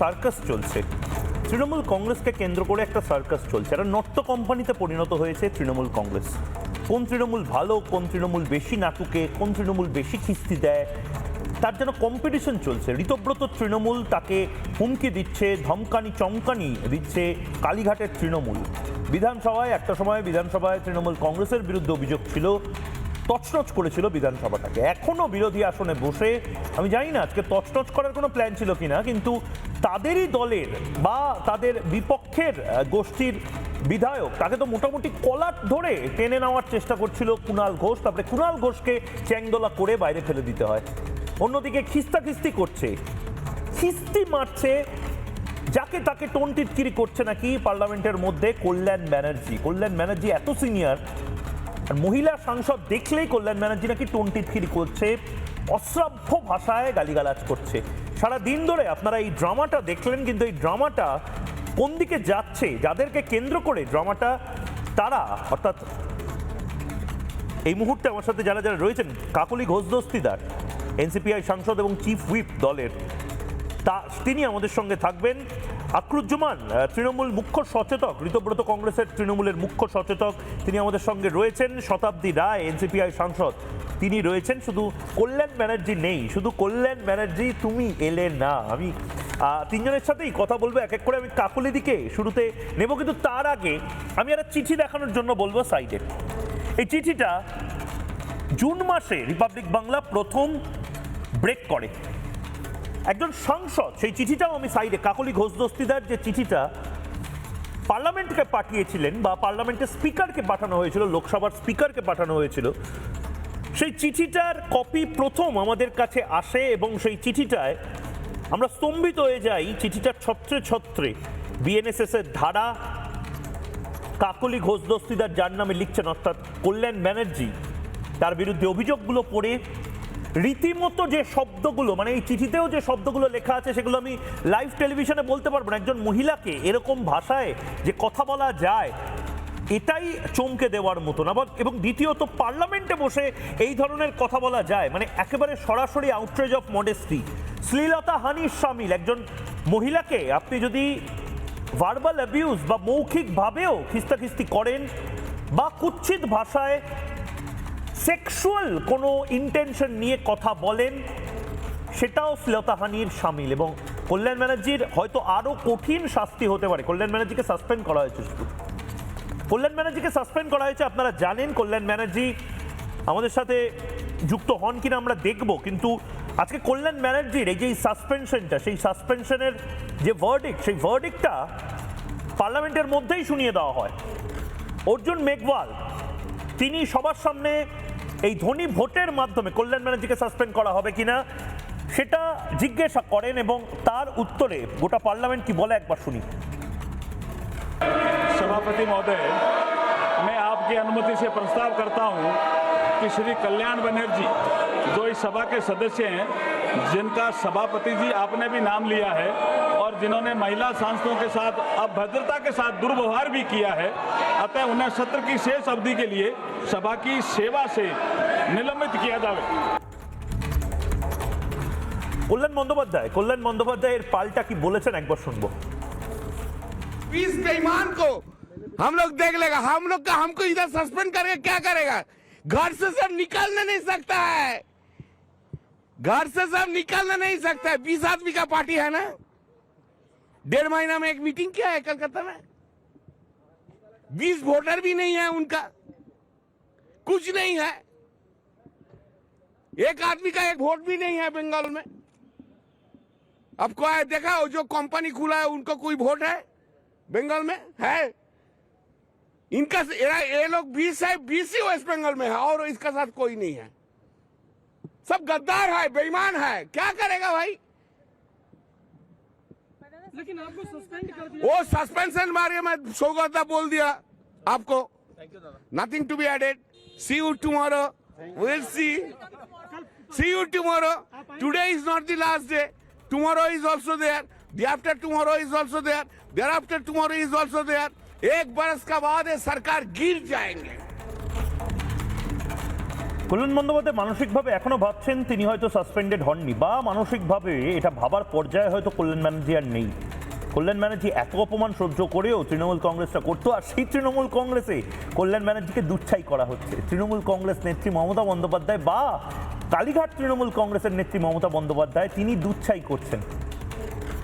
Circus চলছে তৃণমূল কংগ্রেসকে কেন্দ্র করে, একটা সার্কাস চলছে। একটা নট্য কোম্পানিতে পরিণত হয়েছে তৃণমূল কংগ্রেস। কোন তৃণমূল ভালো, কোন তৃণমূল বেশি নাটুকে, কোন তৃণমূল বেশি খিস্তি দেয়, তার যেন কম্পিটিশন চলছে। ঋতব্রত তৃণমূল তাকে হুমকি দিচ্ছে, ধমকানি চমকানি দিচ্ছে কালীঘাটের তৃণমূল। বিধানসভায় একটা সময় বিধানসভায় তৃণমূল কংগ্রেসের বিরুদ্ধে অভিযোগ ছিল, তছনছ করেছিল বিধানসভাটাকে। এখনো বিরোধী আসনে বসে, আমি জানি না আজকে তছনছ করার কোনো প্ল্যান ছিল কিনা, কিন্তু তাদেরই দলের বা তাদের বিপক্ষের গোষ্ঠীর বিধায়ক তাকে তো মোটামুটি কলার ধরে টেনে নেওয়ার চেষ্টা করছিল কুণাল ঘোষ। তারপরে কুণাল ঘোষকে চ্যাংদোলা করে বাইরে ফেলে দিতে হয়। অন্যদিকে খিস্তি করছে, খিস্তি মারছে, যাকে তাকে টোন টিটকিরি করছে নাকি পার্লামেন্টের মধ্যে কল্যাণ ব্যানার্জি এত সিনিয়র, আর মহিলা সাংসদ দেখলেই কল্যাণ ব্যানার্জি নাকি টোন টিটকিরি করছে, অশ্রাব্য ভাষায় গালিগালাজ করছে। সারা দিন ধরে আপনারা এই ড্রামাটা দেখলেন, কিন্তু এই ড্রামাটা কোন দিকে যাচ্ছে, যাদেরকে কেন্দ্র করে ড্রামাটা, তারা অর্থাৎ এই মুহূর্তে আমার সাথে যারা যারা রয়েছেন, কাকলি ঘোষ দস্তিদার, এনসিপিআই সাংসদ এবং চিফ হুইপ দলের, তিনি আমাদের সঙ্গে থাকবেন। আকরুজ্জামান, তৃণমূল মুখ্য সচেতক, ঋতব্রত কংগ্রেসের তৃণমূলের মুখ্য সচেতক, তিনি আমাদের সঙ্গে রয়েছেন। শতাব্দী রায়, এনসিপিআই সাংসদ, তিনি রয়েছেন। শুধু কল্যাণ ব্যানার্জি নেই, শুধু কল্যাণ ব্যানার্জি তুমি এলে না। আমি তিনজনের সাথেই কথা বলবো এক এক করে। আমি কাকলি দিকে শুরুতে নেব, কিন্তু তার আগে আমি একটা চিঠি দেখানোর জন্য বলবো সাইডে। এই চিঠিটা জুন মাসে রিপাবলিক বাংলা প্রথম ব্রেক করে একজন সাংসদ, সেই চিঠিটাও আমি সাইডে, কাকলি ঘোষ দস্তিদার যে চিঠিটা পার্লামেন্টকে পাঠিয়েছিলেন বা পার্লামেন্টের স্পিকারকে পাঠানো হয়েছিল, লোকসভার স্পিকারকে পাঠানো হয়েছিল, সেই চিঠিটার কপি প্রথম আমাদের কাছে আসে এবং সেই চিঠিটায় আমরা স্তম্ভিত হয়ে যাই। চিঠিটার ছত্রে ছত্রে বিএনএসএস এর ধারা, কাকলি ঘোষ দস্তিদার যার নামে লিখছেন অর্থাৎ কল্যাণ ব্যানার্জি, তার বিরুদ্ধে অভিযোগগুলো পড়ে রীতিমতো যে শব্দগুলো, মানে এই চিঠিতেও যে শব্দগুলো লেখা আছে সেগুলো আমি লাইভ টেলিভিশনে বলতে পারবো না। একজন মহিলাকে এরকম ভাষায় যে কথা বলা যায়, এটাই চমকে দেওয়ার মতন। আবার এবং দ্বিতীয়ত পার্লামেন্টে বসে এই ধরনের কথা বলা যায়, মানে একেবারে সরাসরি আউটরেজ অফ মডেস্টি, শ্লীলতা হানির শামিল। একজন মহিলাকে আপনি যদি ভার্বাল অ্যাবিউজ বা মৌখিকভাবেও খিস্তাখিস্তি করেন বা কুৎসিত ভাষায় সেক্সুয়াল কোনো ইন্টেনশন নিয়ে কথা বলেন, সেটাও শ্লীলতাহানির শামিল। এবং কল্যাণ ব্যানার্জির হয়তো আরও কঠিন শাস্তি হতে পারে। কল্যাণ ব্যানার্জিকে সাসপেন্ড করা হয়েছে, শুধু কল্যাণ ব্যানার্জিকে সাসপেন্ড করা হয়েছে। আপনারা জানেন কল্যাণ ব্যানার্জি আমাদের সাথে যুক্ত হন কিনা আমরা দেখব, কিন্তু আজকে কল্যাণ ব্যানার্জির এই যে সাসপেনশনটা, সেই সাসপেনশনের যে ভার্ডিক্ট, সেই ভার্ডিক্টটা পার্লামেন্টের মধ্যেই শুনিয়ে দেওয়া হয়। অর্জুন মেঘওয়াল তিনি সবার সামনে এই ধ্বনি ভোটের মাধ্যমে কল্যাণ ব্যানার্জিকে সাসপেন্ড করা হবে কিনা সেটা জিজ্ঞাসা করেন, এবং তার উত্তরে গোটা পার্লামেন্ট কি বলে একবার শুনি। सभापति महोदय, मैं आपकी अनुमति से प्रस्ताव करता हूं कि श्री कल्याण बनर्जी, जो इस सभा के सदस्य हैं, जिनका सभापति जी आपने भी नाम लिया है और जिन्होंने महिला सांसदों के साथ अभद्रता के साथ दुर्व्यवहार भी किया है, अतः उन्हें सत्र की शेष अवधि के लिए सभा की सेवा से निलंबित किया जाए। कल्याण बंदोपाध्याय पाल्टा की बोलेছেন একবার শুনবো। इस बेईमान को हम लोग देख लेगा, हम लोग का हमको इधर सस्पेंड करके क्या करेगा? घर से सब निकलने नहीं सकता है, घर से सब निकलने नहीं सकता है। 20 आदमी का पार्टी है ना, 1.5 महीना में एक मीटिंग किया है कलकत्ता में, 20 वोटर भी नहीं है उनका, कुछ नहीं है, एक आदमी का एक वोट भी नहीं है बंगाल में। अब को देखा जो कंपनी खुला है उनको कोई वोट है बंगाल में? है इनका, ये लोग 20 है, 20 ही वेस्ट बंगाल में है और इसका साथ कोई नहीं है। सब गद्दार है, बेईमान है, क्या करेगा भाई? लेकिन आपको सस्पेंड कर दिया। वो सस्पेंशन बारे में सौगता बोल दिया आपको, nothing to be added. See you tomorrow, will see you tomorrow. Today is not the last day, tomorrow is also there, day after tomorrow is also there, there after tomorrow is also there. एक बरस का बाद ये सरकार गिर जाएंगे। কল্যাণ বন্দ্যোপাধ্যায় মানসিকভাবে এখনো ভাবছেন তিনি হয়তো সাসপেন্ডেড হননি, বা মানসিকভাবে এটা ভাবার পর্যায়ে হয়তো কল্যাণ ব্যানার্জি আর নেই। কল্যাণ ব্যানার্জি এত অপমান সহ্য করেও তৃণমূল কংগ্রেসটা করতো, আর সেই তৃণমূল কংগ্রেসে কল্যাণ ব্যানার্জিকে দুচ্ছাই করা হচ্ছে। তৃণমূল কংগ্রেস নেত্রী মমতা বন্দ্যোপাধ্যায় বা কালীঘাট তৃণমূল কংগ্রেসের নেত্রী মমতা বন্দ্যোপাধ্যায় তিনি দুচ্ছাই করছেন।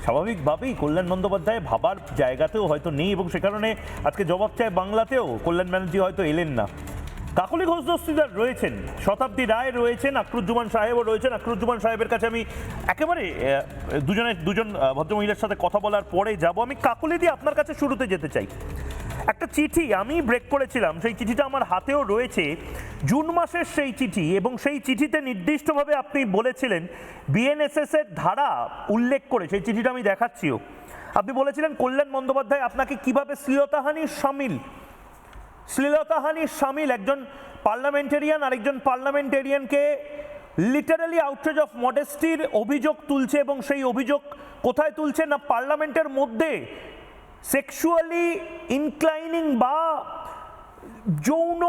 স্বাভাবিকভাবেই কল্যাণ বন্দ্যোপাধ্যায় ভাবার জায়গাতেও হয়তো নেই, এবং সে কারণে আজকে জবাব চায় বাংলাতেও কল্যাণ ব্যানার্জি হয়তো এলেন না। কাকলি ঘোষ দস্তিদার রয়েছেন, শতাব্দী রায় রয়েছেন, আকরুজ্জামান সাহেবও রয়েছেন। আকরুজ্জামান সাহেবের কাছে আমি একেবারে দুজন ভদ্রমহিলার সাথে কথা বলার পরে যাব। আমি কাকলি দিয়ে আপনার কাছে শুরুতে যেতে চাই। একটা চিঠি আমি ব্রেক করেছিলাম, সেই চিঠিটা আমার হাতেও রয়েছে, জুন মাসের সেই চিঠি, এবং সেই চিঠিতে নির্দিষ্টভাবে আপনি বলেছিলেন বিএনএসএস এর ধারা উল্লেখ করে, সেই চিঠিটা আমি দেখাচ্ছিও। আপনি বলেছিলেন কল্যাণ বন্দ্যোপাধ্যায় আপনাকে কিভাবে শ্লীলতাহানির সামিল একজন পার্লামেন্টেরিয়ান আরেকজন পার্লামেন্টেরিয়ানকে লিটারালি আউটরেজ অফ মডেস্টির অভিযোগ তুলছে, এবং সেই অভিযোগ কোথায় তুলছে না পার্লামেন্টের মধ্যে সেক্সুয়ালি ইনক্লাইনিং বা যৌন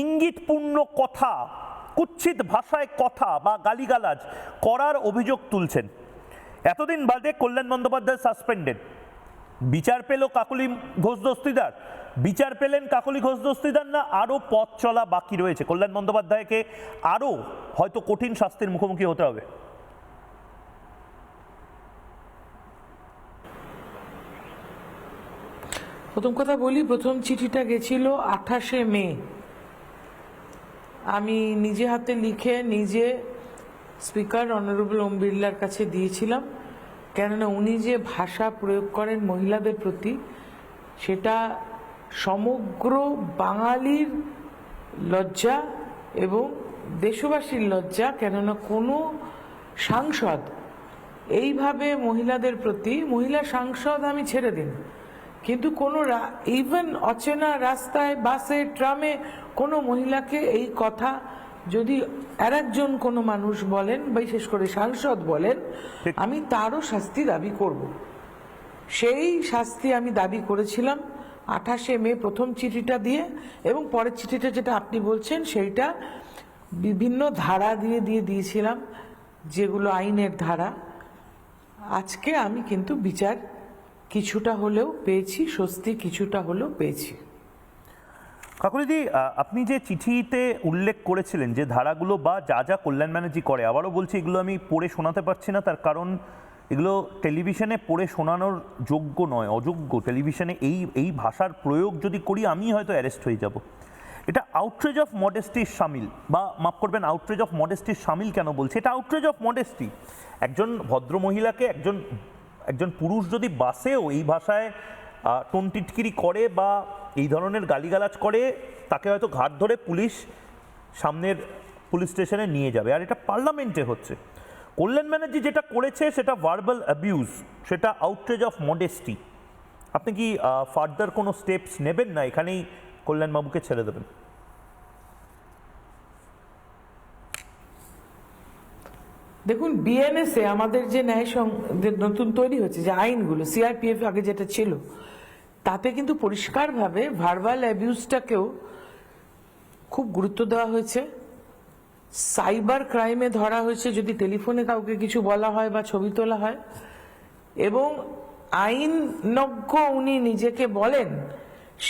ইঙ্গিতপূর্ণ কথা, কুৎসিত ভাষায় কথা বা গালিগালাজ করার অভিযোগ তুলছেন। এতদিন বাদে কল্যাণ বন্দ্যোপাধ্যায় সাসপেন্ডেড, বিচার পেল কাকলি ঘোষ দস্তিদার, বিচার পেলেন কাকলি ঘোষ দস্তিদার, না আরও পথ চলা বাকি রয়েছে? কল্যাণ বন্দ্যোপাধ্যায়কে আরও হয়তো কঠিন শাস্তির মুখোমুখি হতে হবে। প্রথম কথা বলি, প্রথম চিঠিটা গেছিল 28শে মে। আমি নিজে হাতে লিখে নিজে স্পিকার অনারেবল ওম বিড়লার কাছে দিয়েছিলাম, কেননা উনি যে ভাষা প্রয়োগ করেন মহিলাদের প্রতি, সেটা সমগ্র বাঙালির লজ্জা এবং দেশবাসীর লজ্জা। কেননা কোনো সাংসদ এইভাবে মহিলাদের প্রতি, মহিলা সাংসদ আমি ছেড়ে দিন, কিন্তু কোনো ইভেন অচেনা রাস্তায় বাসে ট্রামে কোনো মহিলাকে এই কথা যদি আরেকজন কোনো মানুষ বলেন, বিশেষ করে সাংসদ বলেন, আমি তারও শাস্তি দাবি করব। সেই শাস্তি আমি দাবি করেছিলাম 28শে মে প্রথম চিঠিটা দিয়ে, এবং পরের চিঠিটা যেটা আপনি বলছেন সেইটা বিভিন্ন ধারা দিয়েছিলাম, যেগুলো আইনের ধারা। আজকে আমি কিন্তু বিচার কিছুটা হলেও পেয়েছি, স্বস্তি কিছুটা হলেও পেয়েছি। কাকলিদি, আপনি যে চিঠিতে উল্লেখ করেছিলেন যে ধারাগুলো বা যা যা কল্যাণ ব্যানার্জি করে, আবারও বলছি এগুলো আমি পড়ে শোনাতে পারছি না, তার কারণ এগুলো টেলিভিশনে পড়ে শোনানোর যোগ্য নয়, অযোগ্য। টেলিভিশনে এই ভাষার প্রয়োগ যদি করি আমি হয়তো অ্যারেস্ট হয়ে যাব। এটা আউটরেজ অফ মডেস্টির সামিল, বা মাফ করবেন, আউটরেজ অফ মডেস্টির সামিল কেন বলছি, এটা আউটরেজ অফ মডেস্টি। একজন ভদ্রমহিলাকে একজন পুরুষ যদি বাসেও এই ভাষায় টোন টিটকিরি করে বা এই ধরনের গালিগালাজ করে, তাকে হয়তো ঘাট ধরে পুলিশ সামনের পুলিশ স্টেশনে নিয়ে যাবে, আর এটা পার্লামেন্টে হচ্ছে। কল্যাণ ব্যানার্জি যেটা করেছে সেটা ভার্বাল অ্যাবিউজ, সেটা আউটরেজ অফ মডেস্টি। আপনি কি ফার্দার কোনো স্টেপস নেবেন, না এখানেই কল্যাণবাবুকে ছেড়ে দেবেন? দেখুন, বিএনএসএ আমাদের যে যে নতুন তৈরি হচ্ছে যে আইনগুলো, সিআরপিএফ আগে যেটা ছিল, তাতে কিন্তু পরিষ্কারভাবে ভার্বাল অ্যাবিউজটাকেও খুব গুরুত্ব দেওয়া হয়েছে। সাইবার ক্রাইমে ধরা হয়েছে যদি টেলিফোনে কাউকে কিছু বলা হয় বা ছবি তোলা হয়, এবং আইনজ্ঞ উনি নিজেকে বলেন,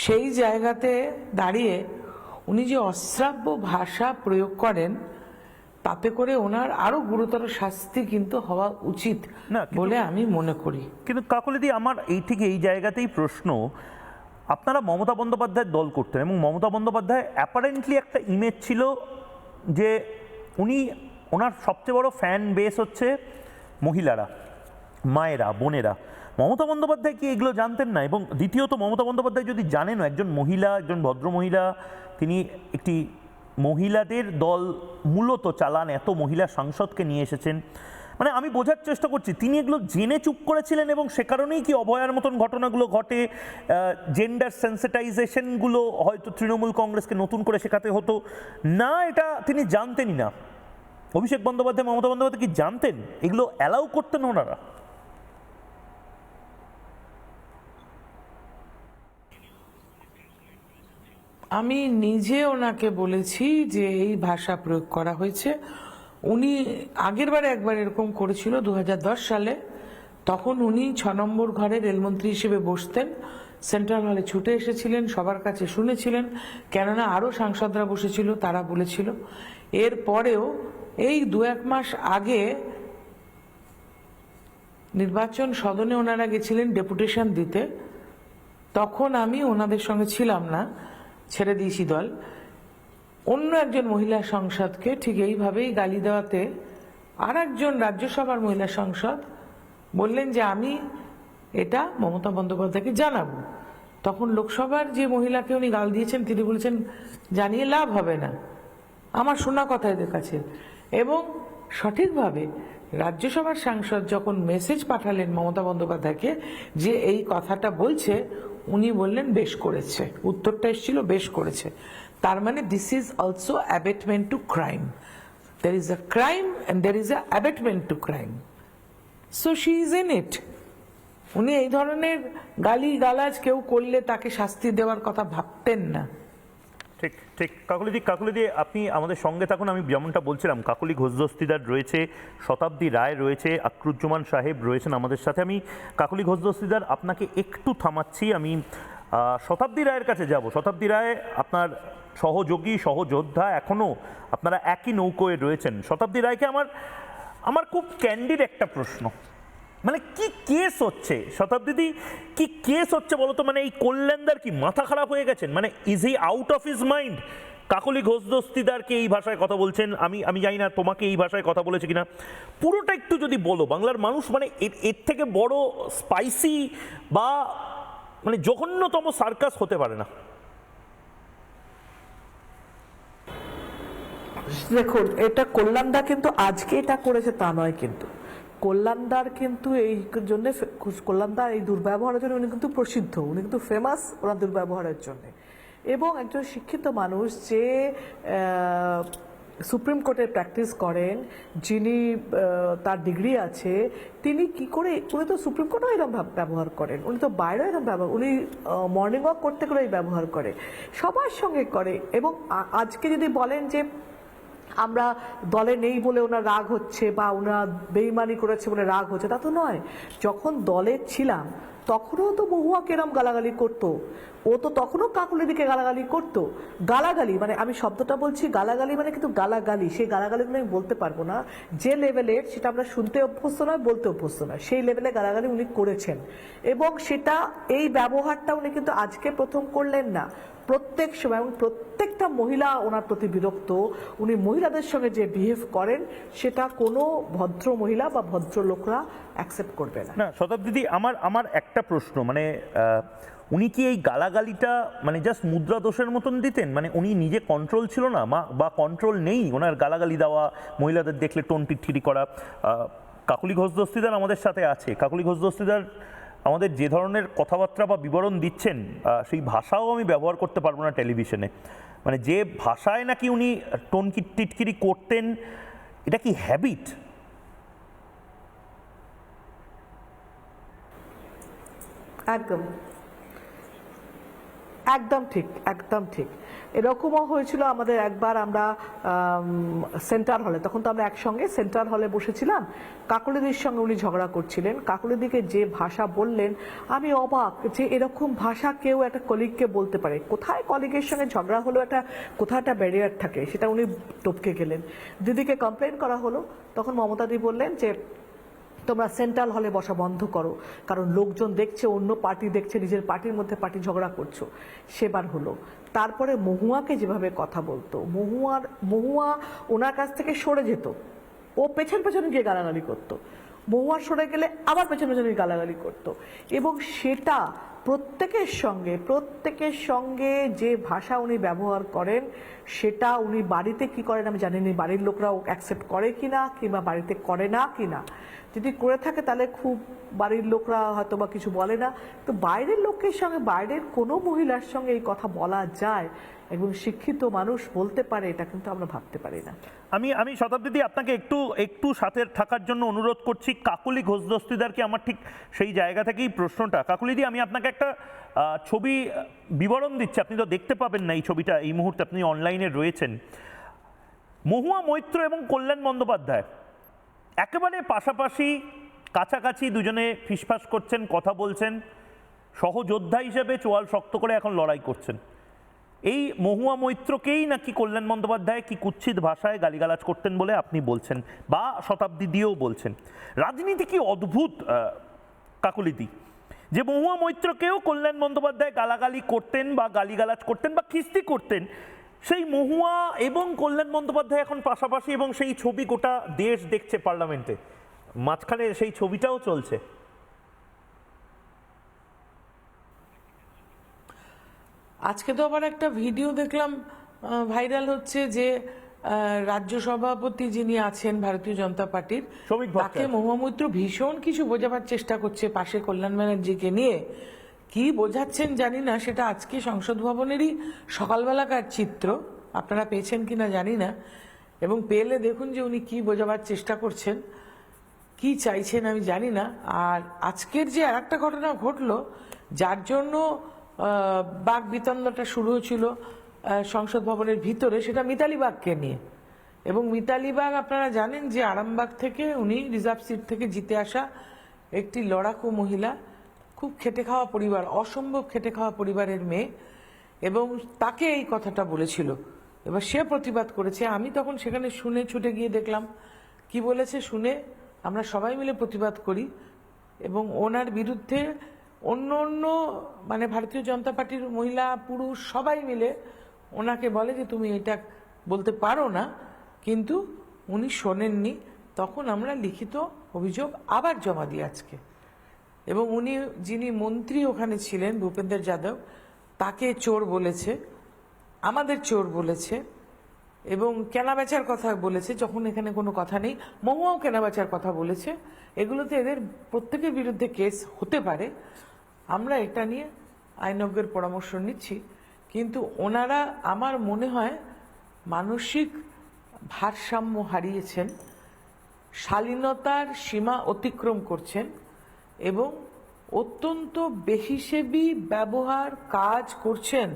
সেই জায়গাতে দাঁড়িয়ে উনি যে অশ্রাব্য ভাষা প্রয়োগ করেন, তাতে করে ওনার আরো গুরুতর শাস্তি কিন্তু হওয়া উচিত বলে আমি মনে করি। কিন্তু কাকলিদি, আমার এই জায়গাতেই প্রশ্ন, আপনারা মমতা বন্দ্যোপাধ্যায়ের দল করতেন, এবং মমতা বন্দ্যোপাধ্যায় অ্যাপারেন্টলি একটা ইমেজ ছিল যে ওনার সবচেয়ে বড় ফ্যান বেস হচ্ছে মহিলারা, মায়েরা, বোনেরা। মমতা বন্দ্যোপাধ্যায় কি এগুলো জানতেন না? এবং দ্বিতীয়ত, মমতা বন্দ্যোপাধ্যায় যদি জানেন, একজন মহিলা, একজন ভদ্রমহিলা, তিনি একটি মহিলাদের দল মূলত চালান, এত মহিলা সাংসদকে নিয়ে এসেছেন, মানে আমি বোঝার চেষ্টা করছি তিনি এগুলো জেনে চুপ করেছিলেন, এবং সে কারণেই কি অভয়ার মতন ঘটনাগুলো ঘটে, জেন্ডার সেন্সিটাইজেশনগুলো হয়তো তৃণমূল কংগ্রেসকে নতুন করে শেখাতে হতো না, এটা তিনি জানতেনই না? অভিষেক বন্দ্যোপাধ্যায়, মমতা বন্দ্যোপাধ্যায় কি জানতেন? এগুলো অ্যালাউ করতেন ওনারা? আমি নিজে ওনাকে বলেছি যে এই ভাষা প্রয়োগ করা হয়েছে। উনি আগের বারে একবার এরকম করেছিল 2010 সালে। তখন উনি 6 নম্বর ঘরে রেলমন্ত্রী হিসেবে বসতেন, সেন্ট্রাল হলে ছুটে এসেছিলেন, সবার কাছে শুনেছিলেন, কেননা আরও সাংসদরা বসেছিল, তারা বলেছিল। এর পরেও এই 2-1 মাস আগে নির্বাচন সদনে ওনারা গেছিলেন ডেপুটেশন দিতে, তখন আমি ওনাদের সঙ্গে ছিলাম না, ছেড়ে দিয়েছি দল। অন্য একজন মহিলা সংসদকে ঠিক এইভাবেই গালি দেওয়াতে আর একজন রাজ্যসভার মহিলা সংসদ বললেন যে আমি এটা মমতা বন্দ্যোপাধ্যায়কে জানাবো। তখন লোকসভার যে মহিলাকে উনি গাল দিয়েছেন তিনি বলেছেন জানিয়ে লাভ হবে না, আমার শোনা কথা এদের কাছে। এবং সঠিকভাবে রাজ্যসভার সাংসদ যখন মেসেজ পাঠালেন মমতা বন্দ্যোপাধ্যায়কে যে এই কথাটা বলছে, উনি বললেন বেশ করেছে, উত্তরটা এসেছিল বেশ করেছে। তার মানে this is also abetment to crime. There is a crime and there is a abetment to crime, so she is in it. উনি এই ধরনের গালি গালাজ কেউ করলে তাকে শাস্তি দেওয়ার কথা ভাবতেন না। ঠিক ঠিক। কাকলিদি আপনি আমাদের সঙ্গে থাকুন। আমি যেমনটা বলছিলাম, কাকলি ঘোষ দস্তিদার রয়েছে, শতাব্দী রায় রয়েছে, আকরুজ্জামান সাহেব রয়েছেন আমাদের সাথে। আমি কাকলি ঘোষ দস্তিদার আপনাকে একটু থামাচ্ছি, আমি শতাব্দী রায়ের কাছে যাব। শতাব্দী রায় আপনার সহযোগী, সহযোদ্ধা, এখনও আপনারা একই নৌকোয় রয়েছেন। শতাব্দী রায়কে আমার খুব ক্যান্ডিড একটা প্রশ্ন, মানে কি কেস হচ্ছে শতাব্দী, কি কেস হচ্ছে বলো তো? মানে এই কল্যাণদার কি মাথা খারাপ হয়ে গেছেন? মানে is he out of his mind? Kakoli Ghosh দস্তিদারকে এই ভাষায় কথা বলছেন, আমি জানি না তোমাকে এই ভাষায় কথা বলেছে কিনা, পুরোটা একটু যদি বলো। বাংলার মানুষ মানে এর থেকে বড় স্পাইসি বা মানে জঘন্যতম সার্কাস হতে পারে না। দেখুন, এটা কল্যাণদা কিন্তু আজকে এটা করেছে তা নয়, কিন্তু কল্যাণদার কিন্তু এই জন্য, কল্যাণদার এই দুর্ব্যবহারের জন্য উনি কিন্তু প্রসিদ্ধ, উনি কিন্তু ফেমাস ওনার দুর্ব্যবহারের জন্য। এবং একজন শিক্ষিত মানুষ যে সুপ্রিম কোর্টে প্র্যাকটিস করেন, যিনি তার ডিগ্রি আছে, তিনি কি করে, উনি তো সুপ্রিম কোর্টেও এরকম ব্যবহার করেন, উনি তো বাইরেও এরকম ব্যবহার, উনি মর্নিং ওয়াক করতে করে এই ব্যবহার করে, সবার সঙ্গে করে। এবং আজকে যদি বলেন যে আমরা দলে নেই বলে ওনার রাগ হচ্ছে বা ওনার বেইমানি করেছে বলে রাগ হচ্ছে, তা তো নয়। যখন দলে ছিলাম তখনও তো মহুয়াকে এরম গালাগালি করতো, ও তো তখনও কাকুলিদিকে গালাগালি করতো। গালাগালি মানে আমি শব্দটা বলছি গালাগালি মানে কিন্তু গালাগালি, সেই গালাগালিগুলো আমি বলতে পারবো না। যে লেভেলের সেটা আমরা শুনতে অভ্যস্ত নয়, বলতে অভ্যস্ত নয়, সেই লেভেলে গালাগালি উনি করেছেন। এবং সেটা এই ব্যবহারটা উনি কিন্তু আজকে প্রথম করলেন না, প্রত্যেক সময়। এবং প্রত্যেকটা মহিলা ওনার প্রতি বিরক্ত। উনি মহিলাদের সঙ্গে যে বিহেভ করেন সেটা কোনো ভদ্র মহিলা বা ভদ্র লোকরা অ্যাকসেপ্ট করবে না। না শতাব্দী, আমার একটা প্রশ্ন, মানে উনি কি এই গালাগালিটা মানে জাস্ট মুদ্রা দোষের মতন দিতেন? মানে উনি নিজে কন্ট্রোল ছিল না বা কন্ট্রোল নেই ওনার গালাগালি দেওয়া, মহিলাদের দেখলে টোন টিটকিরি করা? কাকলি ঘোষ দস্তিদার আমাদের সাথে আছে। কাকলি ঘোষ দস্তিদার আমাদের যে ধরনের কথাবার্তা বা বিবরণ দিচ্ছেন, সেই ভাষাও আমি ব্যবহার করতে পারবো না টেলিভিশনে। মানে যে ভাষায় নাকি উনি টোন টিটকিরি করতেন, এটা কি হ্যাবিট? একদম একদম ঠিক, একদম ঠিক। এরকমও হয়েছিল আমাদের একবার, আমরা সেন্ট্রাল হলে, তখন তো আমরা একসঙ্গে সেন্ট্রাল হলে বসেছিলাম, কাকলিদির সঙ্গে উনি ঝগড়া করছিলেন। কাকলিদিকে যে ভাষা বললেন, আমি অবাক যে এরকম ভাষা কেউ একটা কলিগকে বলতে পারে। কোথায় কলিগের সঙ্গে ঝগড়া হলো, কোথায় একটা ব্যারিয়ার থাকে, সেটা উনি টপকে গেলেন। দিদিকে কমপ্লেন করা হলো, তখন মমতাদি বললেন যে তোমরা সেন্ট্রাল হলে বসা বন্ধ করো, কারণ লোকজন দেখছে, অন্য পার্টি দেখছে, নিজের পার্টির মধ্যে পার্টি ঝগড়া করছো। সেবার হলো। তারপরে মহুয়াকে যেভাবে কথা বলতো, মহুয়া ওনার কাছ থেকে সরে যেত, ও পেছন পেছনে গিয়ে গালাগালি করতো, মহুয়া সরে গেলে আবার পেছন পেছনে গালাগালি করতো। এবং সেটা প্রত্যেকের সঙ্গে যে ভাষা উনি ব্যবহার করেন, সেটা উনি বাড়িতে কি করেন আমি জানি না, বাড়ির লোকরাও অ্যাকসেপ্ট করে কিনা কিংবা বাড়িতে করে না কিনা। যদি করে থাকে তাহলে খুব বাড়ির লোকরা হয়তো বা কিছু বলে না, তো বাইরের লোকের সঙ্গে, বাইরের কোনো মহিলার সঙ্গে এই কথা বলা যায় এবং শিক্ষিত মানুষ বলতে পারে, এটা কিন্তু আমরা ভাবতে পারি না। আমি শতাব্দীদি আপনাকে একটু সাথে থাকার জন্য অনুরোধ করছি। কাকলি ঘোষ দস্তিদারকে আমার ঠিক সেই জায়গা থেকেই প্রশ্নটা। কাকলিদি, আমি আপনাকে একটা ছবি বিবরণ দিচ্ছি, আপনি তো দেখতে পাবেন না এই ছবিটা এই মুহূর্তে, আপনি অনলাইনে রয়েছেন। মহুয়া মৈত্র এবং কল্যাণ বন্দ্যোপাধ্যায় একেবারে পাশাপাশি, কাছাকাছি, দুজনে ফিসফাস করছেন, কথা বলছেন, সহযোদ্ধা হিসেবে চোয়াল শক্ত করে এখন লড়াই করছেন। এই মহুয়া মৈত্রকেই নাকি কল্যাণ বন্দ্যোপাধ্যায় কি কুৎসিত ভাষায় গালিগালাজ করতেন বলে আপনি বলছেন, বা শতাব্দী দিয়েও বলছেন। রাজনীতি কি অদ্ভুত কাকলিদি, যে মহুয়া মৈত্রকেও কল্যাণ বন্দ্যোপাধ্যায় গালাগালি করতেন বা গালিগালাজ করতেন বা খিস্তি করতেন, সেই মহুয়া এবং কল্যাণ বন্দ্যোপাধ্যায় এখন পাশাপাশি, এবং সেই ছবি গোটা দেশ দেখছে পার্লামেন্টে, মাঝখানে সেই ছবিটাও চলছে। আজকে তো আবার একটা ভিডিও দেখলাম ভাইরাল হচ্ছে, যে রাজ্য সভাপতি যিনি আছেন ভারতীয় জনতা পার্টির, শ্রমিক ভট্টাচার্য, তাকে মহুয়া মৈত্র ভীষণ কিছু বোঝাবার চেষ্টা করছে পাশে কল্যাণ ব্যানার্জিকে নিয়ে। কি বোঝাচ্ছেন জানি না, সেটা আজকে সংসদ ভবনেরই সকালবেলাকার চিত্র, আপনারা পেয়েছেন কিনা জানি না, এবং পেলে দেখুন যে উনি কি বোঝাবার চেষ্টা করছেন, কি চাইছেন আমি জানি না। আর আজকের যে আর একটা ঘটনা ঘটলো, যার জন্য বাক বিতণ্ডাটা শুরু হয়েছিল সংসদ ভবনের ভিতরে, সেটা মিতালি বাগকে নিয়ে। এবং মিতালি বাগ আপনারা জানেন যে আরামবাগ থেকে উনি রিজার্ভ সিট থেকে জিতে আসা একটি লড়াকু মহিলা, খুব খেটে খাওয়া পরিবার, অসম্ভব খেটে খাওয়া পরিবারের মেয়ে, এবং তাকে এই কথাটা বলেছিল। এবার সে প্রতিবাদ করেছে। আমি তখন সেখানে শুনে ছুটে গিয়ে দেখলাম কি বলেছে, শুনে আমরা সবাই মিলে প্রতিবাদ করি, এবং ওনার বিরুদ্ধে অন্য অন্য মানে ভারতীয় জনতা পার্টির মহিলা পুরুষ সবাই মিলে ওনাকে বলে যে তুমি এটা বলতে পারো না, কিন্তু উনি শোনেননি। তখন আমরা লিখিত অভিযোগ আবার জমা দিই আজকে, এবং উনি যিনি মন্ত্রী ওখানে ছিলেন ভূপেন্দ্র যাদব, তাকে চোর বলেছে, আমাদের চোর বলেছে, এবং কেনাবেচার কথা বলেছে যখন এখানে কোনো কথা নেই। মহুয়াও কেনাবেচার কথা বলেছে। এগুলোতে এদের প্রত্যেকের বিরুদ্ধে কেস হতে পারে, আমরা এটা নিয়ে আইনজ্ঞের পরামর্শ নিচ্ছি। কিন্তু ওনারা আমার মনে হয় মানসিক ভারসাম্য হারিয়েছেন, শালীনতার সীমা অতিক্রম করছেন, এবং অত্যন্ত বেহিসেবি ব্যবহার কাজ করছেন,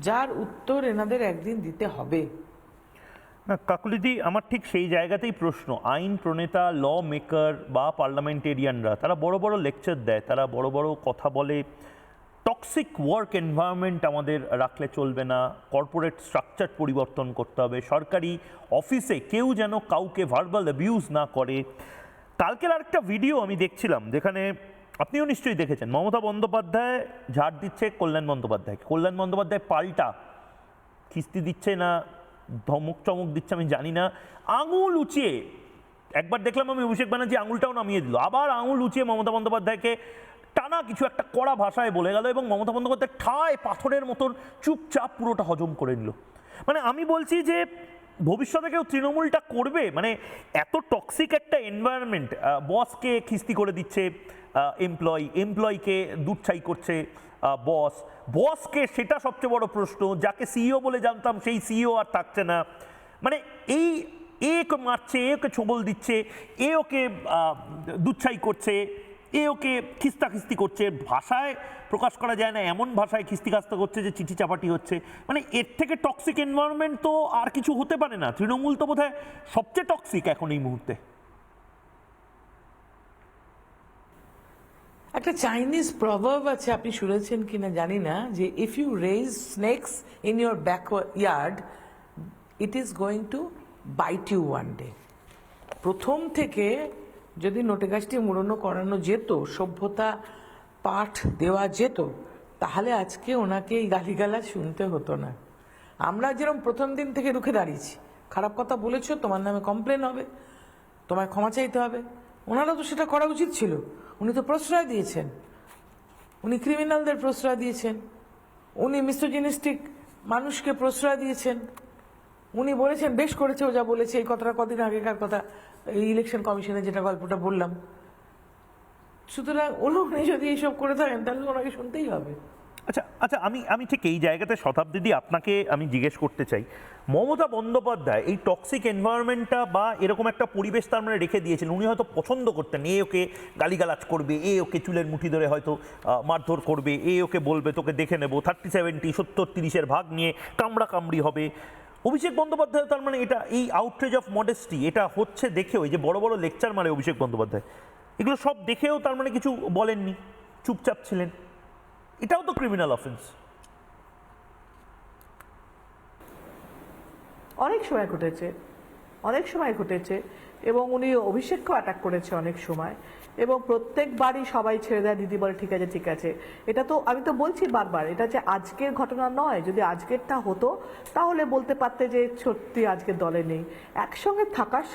যার উত্তর এনাদের একদিন দিতে হবে। না কাকলিদি, আমার ঠিক সেই জায়গাতেই প্রশ্ন। আইন প্রণেতা, ল মেকার বা পার্লামেন্টেরিয়ানরা তারা বড় বড় লেকচার দেয়, তারা বড় বড় কথা বলে, টক্সিক ওয়ার্ক এনভায়রনমেন্ট আমাদের রাখলে চলবে না, কর্পোরেট স্ট্রাকচার পরিবর্তন করতে হবে, সরকারি অফিসে কেউ যেন কাউকে ভার্বাল অ্যাবিউজ না করে। কালকের আরেকটা ভিডিও আমি দেখছিলাম, যেখানে আপনিও নিশ্চয়ই দেখেছেন, মমতা বন্দ্যোপাধ্যায় ঝাড় দিচ্ছে কল্যাণ বন্দ্যোপাধ্যায়কে, কল্যাণ বন্দ্যোপাধ্যায় পাল্টা কিস্তি দিচ্ছে না ধমক চমক দিচ্ছে আমি জানি না, আঙুল উঁচিয়ে, একবার দেখলাম আমি অভিষেক ব্যানার্জি আঙুলটাও নামিয়ে দিল, আবার আঙুল উঁচিয়ে মমতা বন্দ্যোপাধ্যায়কে টানা কিছু একটা কড়া ভাষায় বলে গেল, এবং মমতা বন্দ্যোপাধ্যায় ঠায় পাথরের মতন চুপচাপ পুরোটা হজম করে নিল। মানে আমি বলছি যে ভবিষ্যতে কেউ তৃণমূলটা করবে, মানে এত টক্সিক একটা এনভায়রনমেন্ট, বসকে খিস্তি করে দিচ্ছে এমপ্লয়িকে দুধছাই করছে বসকে, সেটা সবচেয়ে বড় প্রশ্ন। যাকে সিইও বলে জানতাম সেই সিইও আর থাকছে না। মানে এই একে মারছে, একে ছোবল দিচ্ছে, এ ওকে দুধছাই করছে, এ ওকে খিস্তাখিস্তি করছে, ভাষায় প্রকাশ করা যায় না এমন ভাষায় খিস্তিখাস্তা করছে যে চিঠি চাপাটি হচ্ছে। মানে এর থেকে টক্সিক এনভায়রনমেন্ট তো আর কিছু হতে পারে না। তৃণমূল তো বোধহয় সবচেয়ে টক্সিক এখন এই মুহূর্তে। একটা চাইনিজ প্রভাব আছে, আপনি শুনেছেন কিনা জানি না, যে if you raise snakes in your backyard it is going to bite you one day. প্রথম থেকে যদি নোটে গাছটি মুড়নো করানো যেত, সভ্যতা পাঠ দেওয়া যেত, তাহলে আজকে ওনাকে এই গালিগালাজ শুনতে হতো না। আমরা যেরকম প্রথম দিন থেকে রুখে দাঁড়িয়েছি, খারাপ কথা বলেছো তোমার নামে কমপ্লেন হবে, তোমায় ক্ষমা চাইতে হবে, ওনারা তো সেটা করা উচিত ছিল। উনি তো প্রশ্রয় দিয়েছেন, উনি ক্রিমিনালদের প্রশ্রয় দিয়েছেন, উনি মিসোজিনিস্টিক মানুষকে প্রশ্রয় দিয়েছেন, উনি বলেছেন বেশ করেছে ও যা বলেছে। এই কথাটা কদিন আগেকার কথা, এই ইলেকশন কমিশনে যেটা গল্পটা বললাম, সুতরাং উনি যদি এইসব করে থাকেন তাহলে ওনাকে শুনতেই হবে। আচ্ছা আমি ঠিক এই জায়গাতে শতাব্দীদি আপনাকে আমি জিজ্ঞেস করতে চাই, মমতা বন্দ্যোপাধ্যায় এই টক্সিক এনভায়রনমেন্টটা বা এরকম একটা পরিবেশ তার মানে রেখে দিয়েছেন, উনি হয়তো পছন্দ করতেন এ ওকে গালিগালাজ করবে, এ ওকে চুলের মুঠি ধরে হয়তো মারধর করবে, এ ওকে বলবে তোকে দেখে নেবো 30-70 70-30 ভাগ নিয়ে কামড়ি হবে। অভিষেক বন্দ্যোপাধ্যায় তার মানে এটা এই আউটরেজ অফ মডেস্টি এটা হচ্ছে দেখেও, এই যে বড় বড় লেকচার মারে অভিষেক বন্দ্যোপাধ্যায়, এগুলো সব দেখেও তার মানে কিছু বলেননি, চুপচাপ ছিলেন, এটাও তো ক্রিমিনাল অফেন্স। অনেক সময় ঘটেছে এবং উনি অভিষেককেও অ্যাটাক করেছে অনেক সময়, এবং প্রত্যেকবারই সবাই ছেড়ে দেয়, দিদি বলে ঠিক আছে। এটা তো আমি তো বলছি বারবার, এটা যে আজকের ঘটনা নয়, যদি আজকেরটা হতো তাহলে বলতে পারতে যে সত্যি আজকের দলে নেই। একসঙ্গে থাকার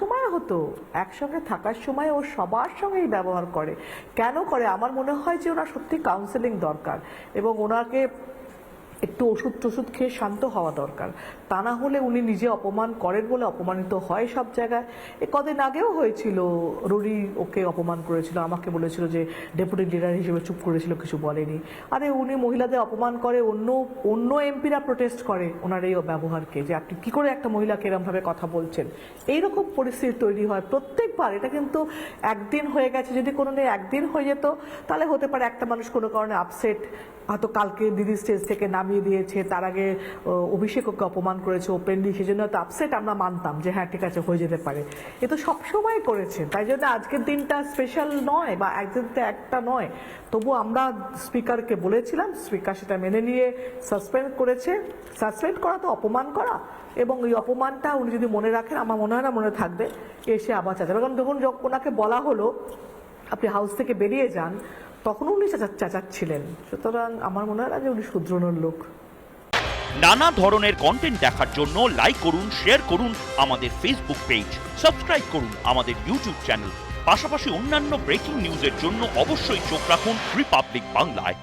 সময় ও সবার সঙ্গেই ব্যবহার করে। কেন করে? আমার মনে হয় যে ওনার সত্যি কাউন্সেলিং দরকার এবং ওনাকে একটু ওষুধ খেয়ে শান্ত হওয়া দরকার। তা না হলে উনি নিজে অপমান করেন বলে অপমানিত হয় সব জায়গায়। কদিন আগেও হয়েছিল, রুরি ওকে অপমান করেছিল, আমাকে বলেছিল যে ডেপুটি লিডার হিসেবে চুপ করেছিল, কিছু বলেনি। আরে উনি মহিলাদের অপমান করে, অন্য এমপিরা প্রোটেস্ট করে ওনার এই ব্যবহারকে, যে আপনি কি করে একটা মহিলাকে এরমভাবে কথা বলছেন। এইরকম পরিস্থিতি তৈরি হয় প্রত্যেকবার। এটা কিন্তু একদিন হয়ে গেছে, যদি কোনো একদিন হয়ে যেত তাহলে হতে পারে একটা মানুষ কোনো কারণে আপসেট, হয়তো কালকে দিদি স্টেজ থেকে নামিয়ে দিয়েছে, তার আগে অভিষেক ওকে অপমান করেছে ওপেনলি, সেই জন্য হয়তো আপসেট আমরা মানতাম যে হ্যাঁ ঠিক আছে হয়ে যেতে পারে। এ তো সবসময় করেছে, তাই জন্য আজকের দিনটা স্পেশাল নয় বা একদিনটা একটা নয়। তবু আমরা স্পিকারকে বলেছিলাম, স্পিকার সেটা মেনে নিয়ে সাসপেন্ড করেছে। সাসপেন্ড করা তো অপমান করা, এবং এই অপমানটা উনি যদি মনে রাখেন, আমার মনে হয় না মনে থাকবে, এসে আবার চাচাবে। কারণ যখন ওনাকে বলা হলো আপনি হাউস থেকে বেরিয়ে যান, তখন উনি চাচাচ্ছিলেন। সুতরাং আমার মনে হয় না যে উনি শুধরানোর লোক। নানা ধরনের কন্টেন্ট দেখার জন্য লাইক করুন, শেয়ার করুন আমাদের ফেসবুক পেজ, সাবস্ক্রাইব করুন আমাদের ইউটিউব চ্যানেল। পাশাপাশি অন্যান্য ব্রেকিং নিউজের জন্য অবশ্যই চোখ রাখুন রিপাবলিক বাংলায়।